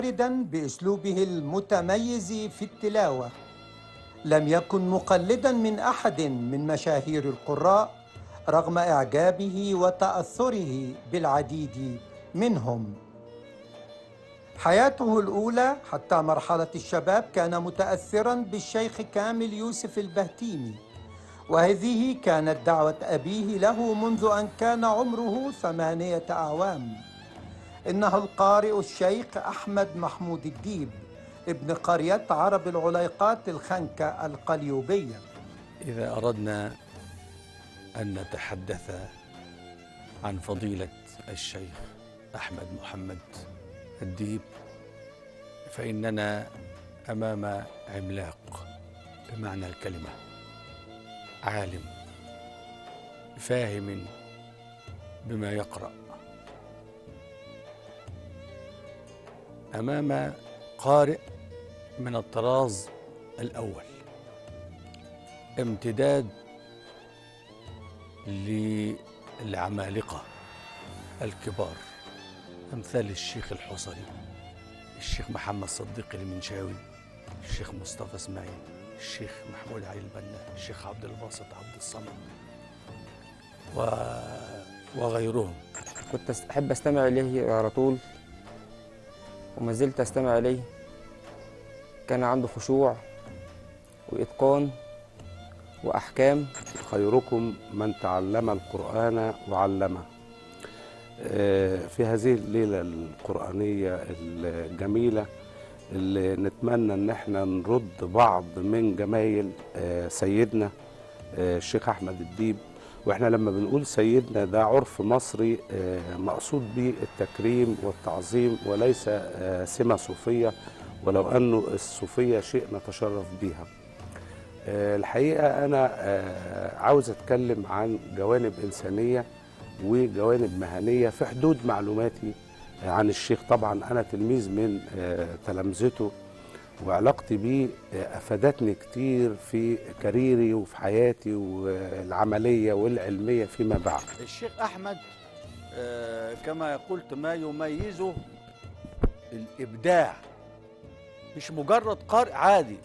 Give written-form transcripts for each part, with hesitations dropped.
منفردا بأسلوبه المتميز في التلاوة. لم يكن مقلدا من أحد من مشاهير القراء رغم إعجابه وتأثره بالعديد منهم. حياته الأولى حتى مرحلة الشباب كان متأثرا بالشيخ كامل يوسف البهتيمي، وهذه كانت دعوة أبيه له منذ أن كان عمره 8 أعوام. إنه القارئ الشيخ أحمد محمود الديب، ابن قرية عرب العليقات الخنكة القليوبية. إذا أردنا أن نتحدث عن فضيلة الشيخ أحمد محمد الديب فإننا أمام عملاق بمعنى الكلمة، عالم فاهم بما يقرأ، أمام قارئ من الطراز الأول، امتداد للعمالقة الكبار أمثال الشيخ الحصري، الشيخ محمد صديق المنشاوي، الشيخ مصطفى اسماعيل، الشيخ محمود علي البنا، الشيخ عبد الباسط عبد الصمد وغيرهم. كنت أحب أستمع إليه على طول وما زلت أستمع إليه. كان عنده خشوع وإتقان وأحكام. خيركم من تعلم القرآن وعلمه. في هذه الليلة القرآنية الجميلة اللي نتمنى ان احنا نرد بعض من جمايل سيدنا الشيخ أحمد الديب. واحنا لما بنقول سيدنا ده عرف مصري مقصود به التكريم والتعظيم وليس سمة صوفية، ولو انه الصوفية شيء نتشرف بيها. الحقيقة أنا عاوز أتكلم عن جوانب إنسانية وجوانب مهنية في حدود معلوماتي عن الشيخ. طبعا أنا تلميذ من تلامذته، وعلاقتي بيه أفادتني كتير في كاريري وفي حياتي والعملية والعلمية فيما بعد. الشيخ أحمد كما قلت ما يميزه الإبداع، مش مجرد قارئ عادي،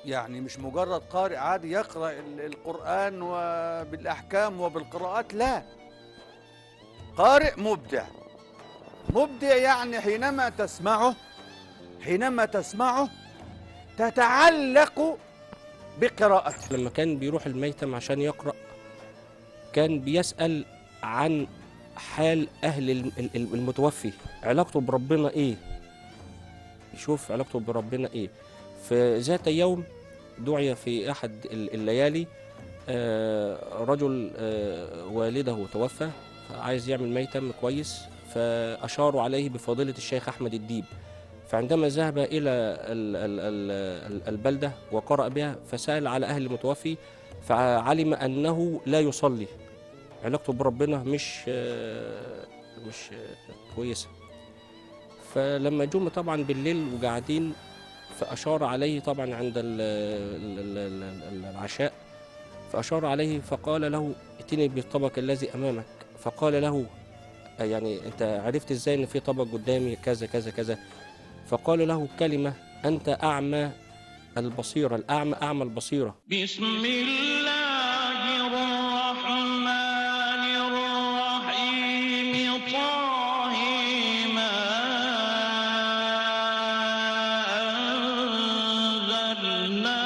يعني مش مجرد قارئ عادي يقرأ القرآن وبالأحكام وبالقراءات، لا، قارئ مبدع. مبدع يعني حينما تسمعه تتعلق بقراءته. لما كان بيروح الميتم عشان يقرأ كان بيسأل عن حال أهل المتوفي، علاقته بربنا إيه، يشوف علاقته بربنا إيه. في ذات يوم دعي في أحد الليالي رجل والده توفى، عايز يعمل ميتم كويس، فأشاروا عليه بفضيلة الشيخ أحمد الديب. فعندما ذهب إلى البلدة وقرأ بها فسأل على أهل المتوفي، فعلم أنه لا يصلي، علاقته بربنا مش كويسة. فلما جم طبعا بالليل وقاعدين فأشار عليه طبعا عند العشاء، فأشار عليه فقال له ائتني بالطبق الذي أمامك. فقال له يعني أنت عرفت إزاي إن في طبق قدامي كذا كذا كذا؟ فقال له كلمة: أنت أعمى البصيرة، الأعمى أعمى البصيرة. بسم الله الرحمن الرحيم. طه ما أنزلنا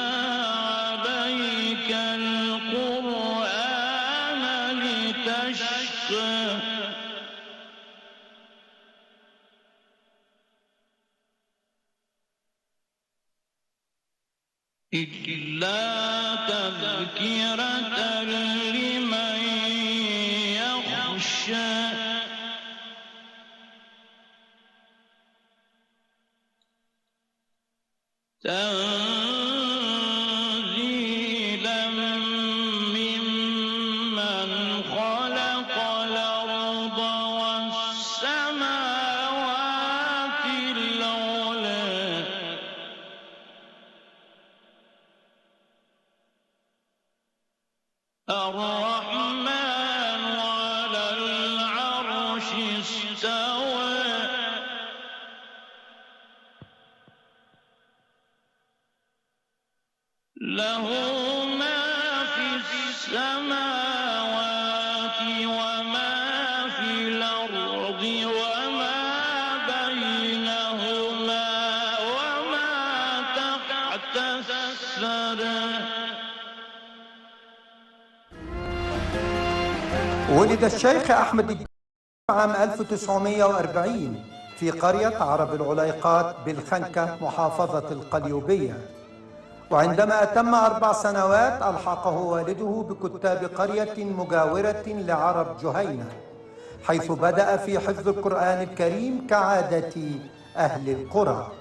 عليك القرآن لتشقى. إلا تذكرة لمن يخشى. تنزيلا ممن خلق الأرض والسماوات العلى. الرحمن على العرش استوى. له ما في السماوات وما في الأرض وما بينهما وما تحت الثرى. ولد الشيخ أحمد الديب عام 1940 في قرية عرب العليقات بالخنكة محافظة القليوبية، وعندما أتم 4 سنوات ألحقه والده بكتاب قرية مجاورة لعرب جهينة، حيث بدأ في حفظ القرآن الكريم كعادة أهل القرى.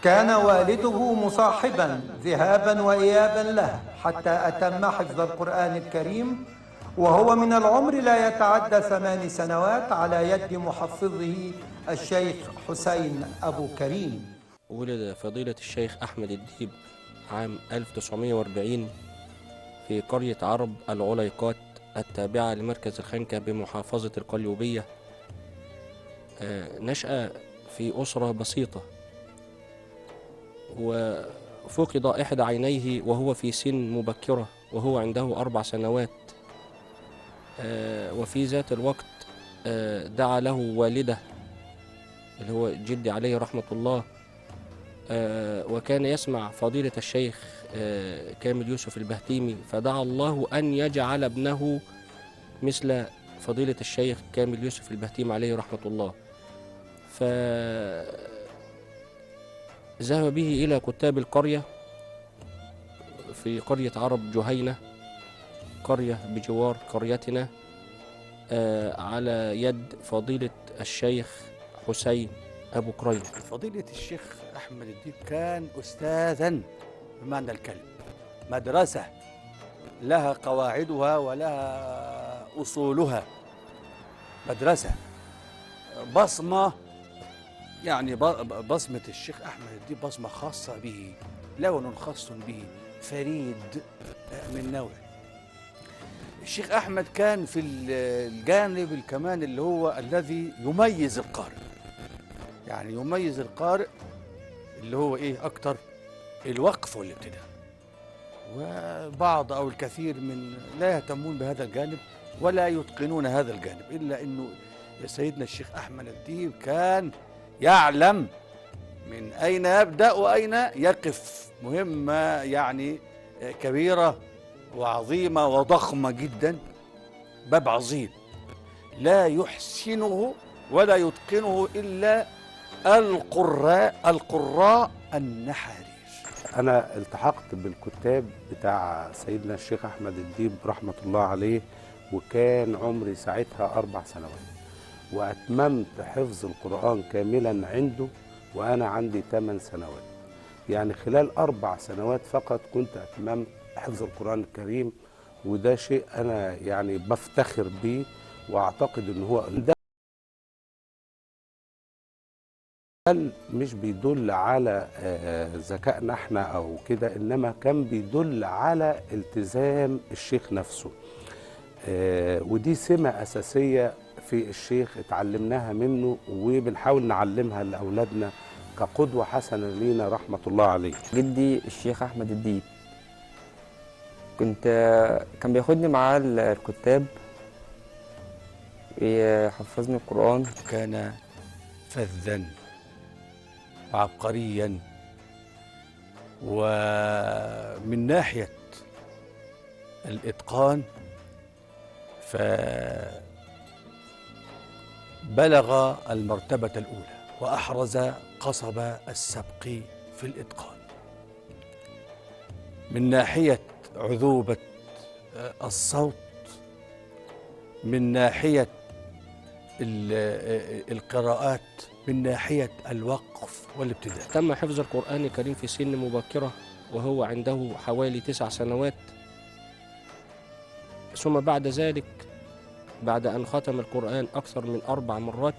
كان والده مصاحبا ذهابا وإيابا له حتى أتم حفظ القرآن الكريم وهو من العمر لا يتعدى 8 سنوات على يد محفظه الشيخ حسين أبو كريم. ولد فضيلة الشيخ أحمد الديب عام 1940 في قرية عرب العليقات التابعة لمركز الخنكة بمحافظة القليوبية. نشأ في أسرة بسيطة، وفقد إحدى عينيه وهو في سن مبكرة وهو عنده 4 سنوات. وفي ذات الوقت دعا له والده اللي هو جدي عليه رحمة الله، وكان يسمع فضيلة الشيخ كامل يوسف البهتيمي، فدعا الله أن يجعل ابنه مثل فضيلة الشيخ كامل يوسف البهتيمي عليه رحمة الله. فذهب به إلى كتاب القرية في قرية عرب جهينة، قرية بجوار قريتنا، على يد فضيلة الشيخ حسين أبو كريم. فضيلة الشيخ أحمد الديب كان أستاذا بمعنى الكلمة، مدرسة لها قواعدها ولها أصولها، مدرسة بصمة، يعني بصمة الشيخ أحمد الديب بصمة خاصة به، لون خاص به، فريد من نوعه. الشيخ أحمد كان في الجانب كمان اللي هو الذي يميز القارئ، يعني يميز القارئ اللي هو إيه أكتر؟ الوقف والابتداء. وبعض أو الكثير من لا يهتمون بهذا الجانب ولا يتقنون هذا الجانب، إلا أنه سيدنا الشيخ أحمد الديب كان يعلم من أين يبدأ وأين يقف. مهمة يعني كبيرة وعظيمة وضخمة جدا، باب عظيم لا يحسنه ولا يتقنه إلا القراء النحارير. أنا التحقت بالكتاب بتاع سيدنا الشيخ أحمد الديب رحمة الله عليه، وكان عمري ساعتها 4 سنوات، وأتممت حفظ القرآن كاملا عنده وأنا عندي 8 سنوات. يعني خلال 4 سنوات فقط كنت أتممت حفظ القرآن الكريم، وده شيء أنا يعني بفتخر بيه، وأعتقد إن هو ده مش بيدل على ذكائنا احنا أو كده، إنما كان بيدل على التزام الشيخ نفسه. ودي سمة أساسية في الشيخ اتعلمناها منه، وبنحاول نعلمها لأولادنا كقدوة حسنة لينا رحمة الله عليه. جدي الشيخ أحمد الديب كان بياخدني معاه الكتاب ويحفظني القرآن. كان فذا وعبقريا، ومن ناحية الإتقان فبلغ المرتبة الأولى وأحرز قصب السبق في الإتقان. من ناحية عذوبة الصوت، من ناحية القراءات، من ناحية الوقف والابتداء. تم حفظ القرآن الكريم في سن مبكرة وهو عنده حوالي 9 سنوات. ثم بعد ذلك، بعد أن ختم القرآن أكثر من 4 مرات،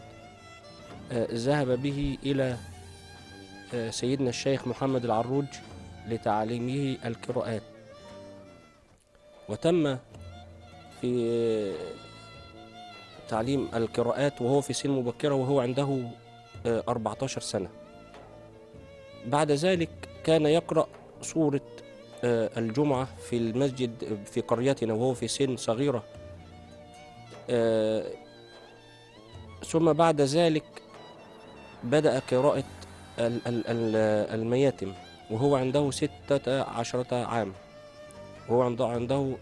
ذهب به إلى سيدنا الشيخ محمد العروج لتعليمه القراءات. وتم في تعليم القراءات وهو في سن مبكرة وهو عنده 14 سنة. بعد ذلك كان يقرأ صورة الجمعة في المسجد في قريتنا وهو في سن صغيرة. ثم بعد ذلك بدأ قراءة المياتم وهو عنده 16 عام، وهو عنده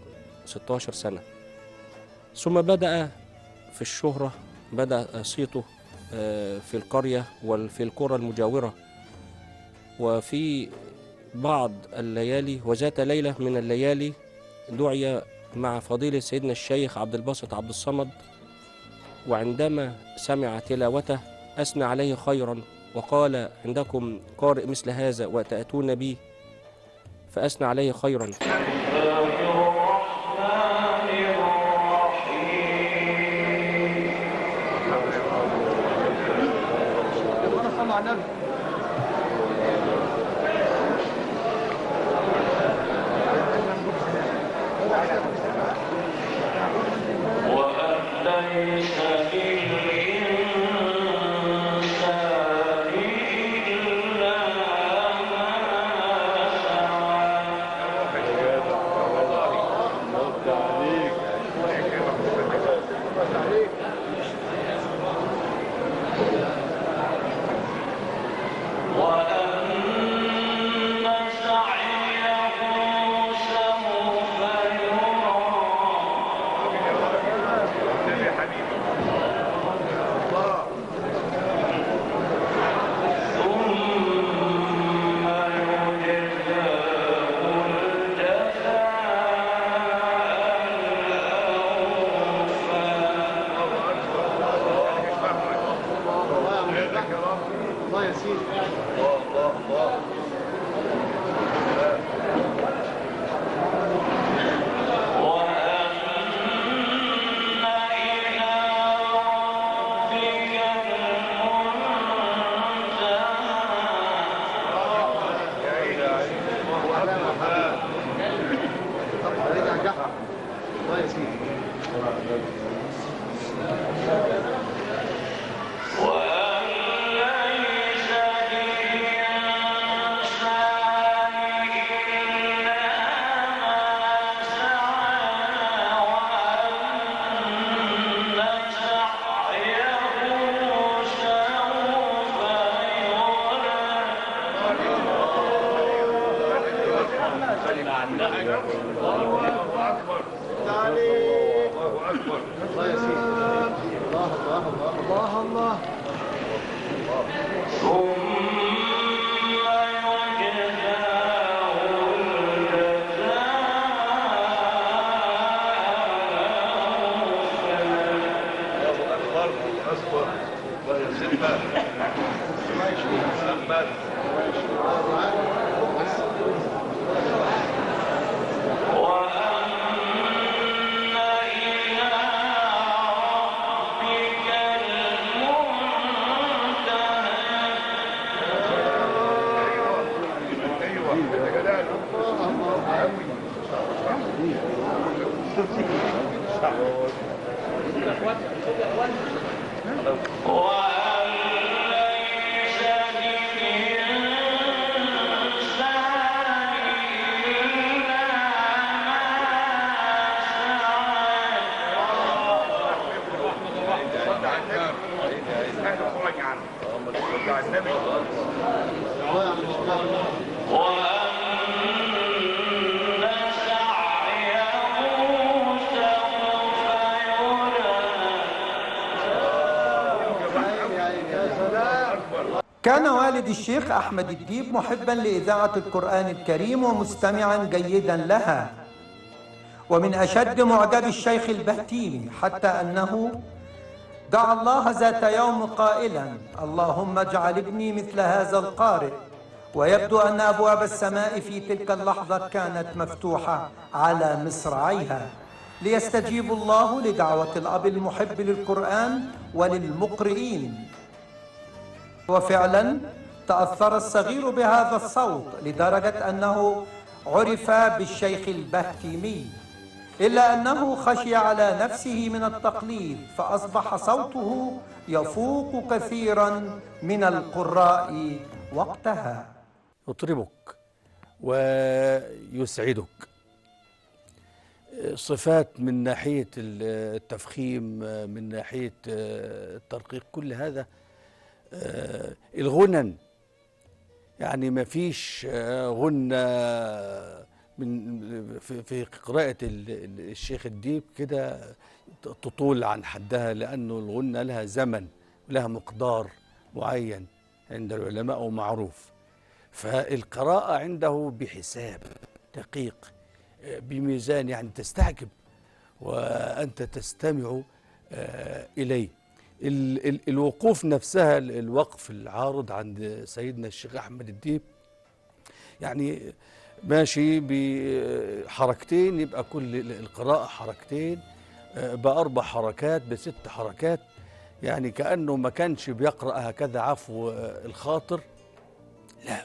16 سنة. ثم بدأ في الشهرة، بدأ صيته في القرية وفي القرى المجاورة. وفي بعض الليالي وذات ليلة من الليالي دعي مع فضيلة سيدنا الشيخ عبد الباسط عبد الصمد، وعندما سمع تلاوته أثنى عليه خيرا وقال: عندكم قارئ مثل هذا وتأتون به؟ فأثنى عليه خيرا. كان والد الشيخ أحمد الديب محبا لإذاعة القرآن الكريم ومستمعا جيدا لها، ومن أشد معجب الشيخ البهتيمي، حتى أنه دعا الله ذات يوم قائلا: اللهم اجعل ابني مثل هذا القارئ. ويبدو أن أبواب السماء في تلك اللحظة كانت مفتوحة على مصراعيها ليستجيب الله لدعوة الأب المحب للقرآن وللمقرئين. وفعلا تأثر الصغير بهذا الصوت لدرجة أنه عرف بالشيخ البهتيمي، إلا أنه خشي على نفسه من التقليد فأصبح صوته يفوق كثيرا من القراء وقتها. يطربك ويسعدك. صفات من ناحية التفخيم، من ناحية الترقيق، كل هذا. الغنن، يعني ما فيش غنى من في قراءة الشيخ الديب كده تطول عن حدها، لأنه الغنى لها زمن ولها مقدار معين عند العلماء ومعروف. فالقراءة عنده بحساب دقيق، بميزان، يعني تستعجب وأنت تستمع إليه. الوقوف نفسها، الوقف العارض عند سيدنا الشيخ أحمد الديب، يعني ماشي بحركتين يبقى كل القراءة حركتين، بأربع حركات، بست حركات، يعني كأنه ما كانش بيقرأ هكذا عفو الخاطر، لا،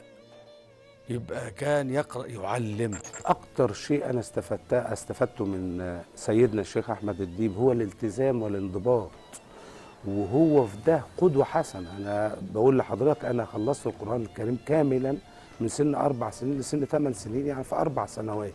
يبقى كان يقرأ يعلم. أكتر شيء أنا استفدته من سيدنا الشيخ أحمد الديب هو الالتزام والانضباط، وهو في ده قدوة حسنة. أنا بقول لحضرتك أنا خلصت القرآن الكريم كاملا من سن 4 سنين لسن 8 سنين، يعني في 4 سنوات.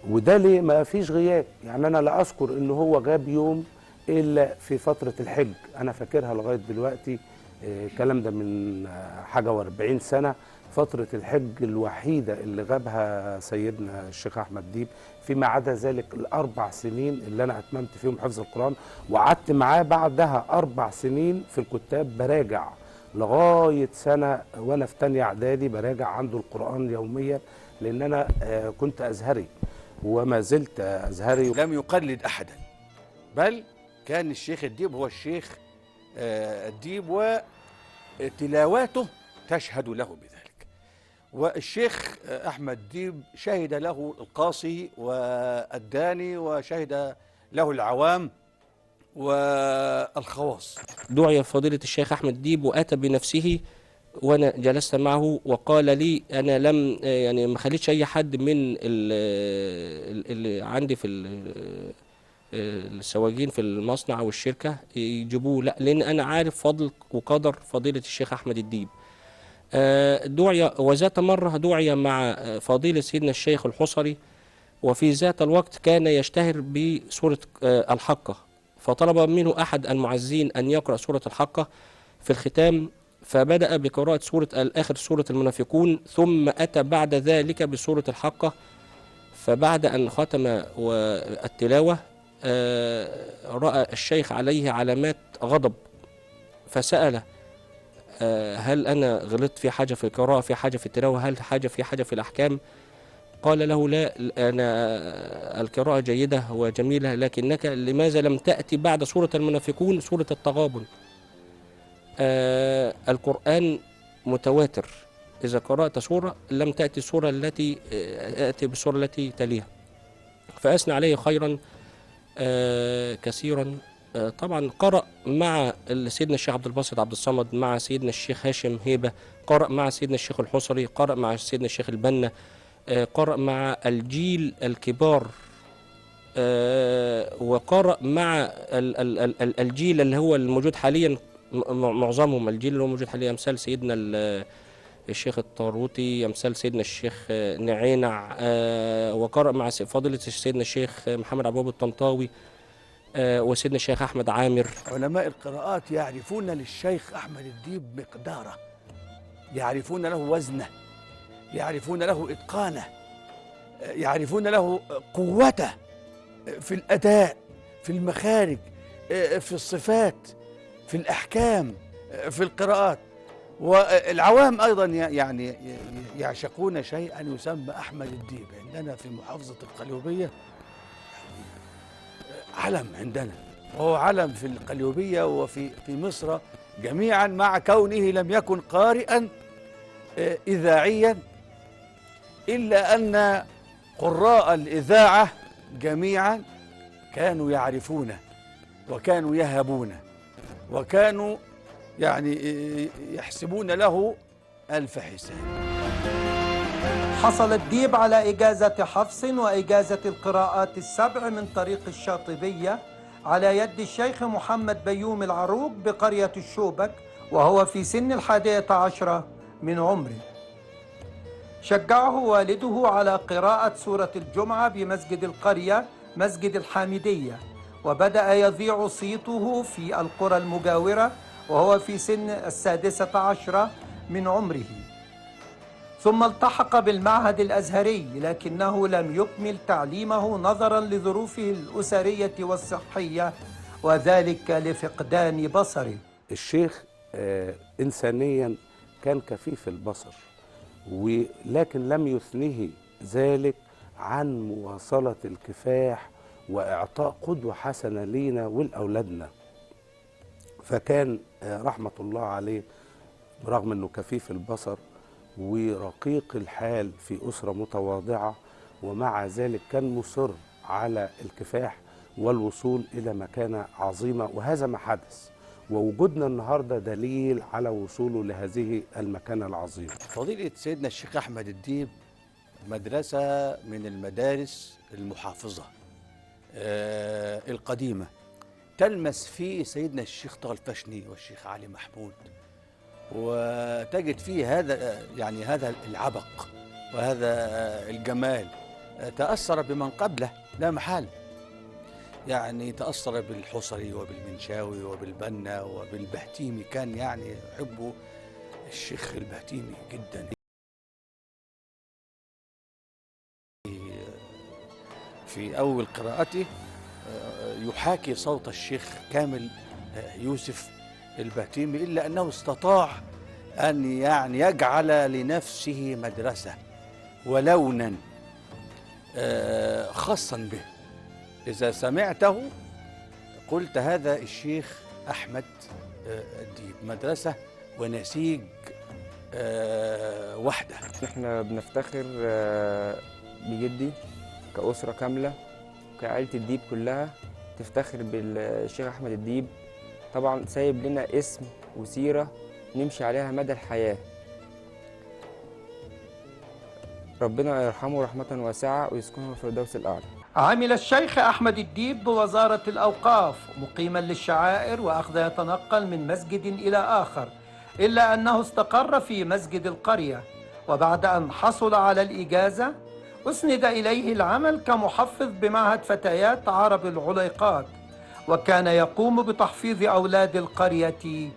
وده ليه؟ ما فيش غياب، يعني أنا لا أذكر إن هو غاب يوم إلا في فترة الحج، أنا فاكرها لغاية دلوقتي. الكلام ده من حاجة و40 سنة. فترة الحج الوحيدة اللي غابها سيدنا الشيخ أحمد ديب، فيما عدا ذلك ال4 سنين اللي أنا أتممت فيهم حفظ القرآن، وقعدت معاه بعدها 4 سنين في الكتاب براجع لغاية سنة وأنا في تانية إعدادي براجع عنده القرآن يوميا، لأن أنا كنت أزهري وما زلت أزهري. لم يقلد أحدا، بل كان الشيخ الديب هو الشيخ الديب، وتلاواته تشهد له بذلك. والشيخ أحمد ديب شهد له القاصي والداني، وشهد له العوام والخواص. دعي فضيلة الشيخ أحمد ديب وأتى بنفسه، وأنا جلست معه وقال لي أنا لم يعني ما خليتش أي حد من اللي عندي في السواقين في المصنع أو الشركة يجيبوه، لا، لأن أنا عارف فضل وقدر فضيلة الشيخ أحمد الديب. دعي، وذات مرة دعي مع فضيلة سيدنا الشيخ الحصري، وفي ذات الوقت كان يشتهر بسورة الحقة، فطلب منه أحد المعزين أن يقرأ سورة الحقة في الختام، فبدأ بقراءة آخر سورة المنافقون، ثم أتى بعد ذلك بسورة الحقة. فبعد أن ختم التلاوة رأى الشيخ عليه علامات غضب، فسأل هل أنا غلطت في حاجة في القراءة، في حاجة في التلاوة، هل في حاجة في الأحكام؟ قال له لا، أنا القراءة جيدة وجميلة، لكنك لماذا لم تأتي بعد سورة المنافقون سورة التغابن؟ القرآن متواتر، إذا قرأت سورة لم تأتي السورة التي أتي بالسورة التي تليها. فأثنى عليه خيرا كثيرا. طبعا قرأ مع سيدنا الشيخ عبد الباسط عبد الصمد، مع سيدنا الشيخ هاشم هيبة، قرأ مع سيدنا الشيخ الحصري، قرأ مع سيدنا الشيخ البنا، قرأ مع الجيل الكبار، وقرأ مع الجيل اللي هو الموجود حاليا، معظمهم الجيل اللي هو موجود حاليا، امثال سيدنا الشيخ الطاروطي، امثال سيدنا الشيخ نعينع، وقرأ مع فضيلة سيدنا الشيخ محمد عبد الوهاب الطنطاوي، وسيدنا الشيخ أحمد عامر. علماء القراءات يعرفون للشيخ أحمد الديب مقداره، يعرفون له وزنه، يعرفون له إتقانه، يعرفون له قوته في الأداء، في المخارج، في الصفات، في الأحكام، في القراءات. والعوام أيضا يعني يعشقون شيئا يسمى أحمد الديب. عندنا في محافظة القليوبية علم عندنا، وهو علم في القليوبية وفي مصر جميعا، مع كونه لم يكن قارئا إذاعيا، إلا أن قراء الإذاعة جميعا كانوا يعرفونه وكانوا يهبونه وكانوا يعني يحسبون له ألف حساب. حصل الديب على إجازة حفص وإجازة القراءات السبع من طريق الشاطبية على يد الشيخ محمد بيوم العروق بقرية الشوبك، وهو في سن 11 من عمره. شجعه والده على قراءة سورة الجمعة بمسجد القرية مسجد الحامدية، وبدأ يذيع صيته في القرى المجاورة وهو في سن 16 من عمره. ثم التحق بالمعهد الأزهري، لكنه لم يكمل تعليمه نظرا لظروفه الأسرية والصحية، وذلك لفقدان بصره. الشيخ إنسانيا كان كفيف البصر، ولكن لم يثنه ذلك عن مواصلة الكفاح وإعطاء قدوة حسنة لينا ولأولادنا. فكان رحمة الله عليه برغم أنه كفيف البصر ورقيق الحال في أسرة متواضعة، ومع ذلك كان مصر على الكفاح والوصول إلى مكانة عظيمة، وهذا ما حدث، ووجودنا النهاردة دليل على وصوله لهذه المكانة العظيمة. فضيلة سيدنا الشيخ أحمد الديب مدرسة من المدارس المحافظة القديمة، تلمس فيه سيدنا الشيخ طه الفشني والشيخ علي محمود، وتجد فيه هذا العبق وهذا الجمال. تأثر بمن قبله لا محال، يعني تأثر بالحصري وبالمنشاوي وبالبنا وبالبهتيمي، كان يعني يحب الشيخ البهتيمي جدا. في أول قراءته يحاكي صوت الشيخ كامل يوسف البهتيمي، إلا أنه استطاع أن يعني يجعل لنفسه مدرسة ولونا خاصا به. إذا سمعته قلت هذا الشيخ أحمد الديب، مدرسة ونسيج وحده. احنا بنفتخر بجدي كأسرة كاملة، كعائلة الديب كلها تفتخر بالشيخ أحمد الديب. طبعا سايب لنا اسم وسيرة نمشي عليها مدى الحياة. ربنا يرحمه رحمة واسعة ويسكنه في الفردوس الأعلى. عمل الشيخ أحمد الديب بوزارة الأوقاف مقيما للشعائر، وأخذ يتنقل من مسجد إلى آخر، إلا أنه استقر في مسجد القرية. وبعد أن حصل على الإجازة أسند إليه العمل كمحفظ بمعهد فتيات عرب العليقات، وكان يقوم بتحفيظ أولاد القرية